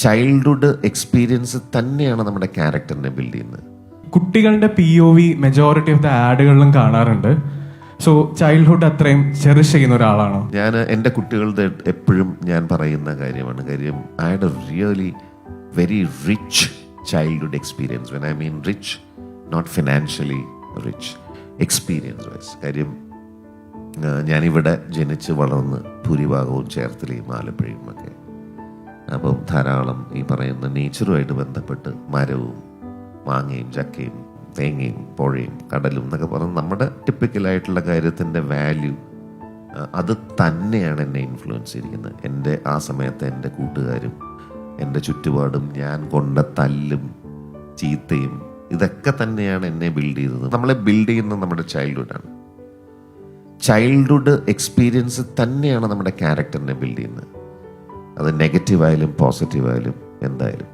Childhood experience തന്നെയാണ് നമ്മുടെ ക്യാരക്ടറിനെ ബിൽഡ് ചെയ്യുന്നത്. കുട്ടികളുടെ POV മെജോറിറ്റി ഓഫ് ദ ആഡുകളിലും കാണാറുണ്ട്. സോ ചൈൽഡ്ഹുഡ് അത്രയും ചെറിഷ് ചെയ്യുന്ന ഒരാളാണോ? ഞാൻ എൻ്റെ കുട്ടികളുടെ എപ്പോഴും ഞാൻ പറയുന്ന കാര്യമാണ്. കാര്യം I had a really very rich childhood experience. When I mean rich, not financially rich, experience wise. കാര്യം ഞാനിവിടെ ജനിച്ച് വളർന്ന് ഭൂരിഭാഗവും ചേർത്തലയും ആലപ്പുഴയും ഒക്കെ. അപ്പം ധാരാളം ഈ പറയുന്ന നേച്ചറുമായിട്ട് ബന്ധപ്പെട്ട് മരവും മാങ്ങയും ചക്കയും തേങ്ങയും പുഴയും കടലും എന്നൊക്കെ പറഞ്ഞ് നമ്മുടെ ടിപ്പിക്കലായിട്ടുള്ള കാര്യത്തിൻ്റെ വാല്യൂ അത് തന്നെയാണ് എന്നെ ഇൻഫ്ലുവൻസ് ചെയ്തിരിക്കുന്നത്. എൻ്റെ ആ സമയത്ത് എൻ്റെ കൂട്ടുകാരും എൻ്റെ ചുറ്റുപാടും ഞാൻ കൊണ്ട തല്ലും ചീത്തയും ഇതൊക്കെ തന്നെയാണ് എന്നെ ബിൽഡ് ചെയ്തത്. നമ്മളെ ബിൽഡ് ചെയ്യുന്നത് നമ്മുടെ ചൈൽഡ്ഹുഡാണ്. ചൈൽഡ്ഹുഡ് എക്സ്പീരിയൻസ് തന്നെയാണ് നമ്മുടെ ക്യാരക്ടറിനെ ബിൽഡ് ചെയ്യുന്നത്. അത് നെഗറ്റീവായാലും പോസിറ്റീവായാലും എന്തായാലും.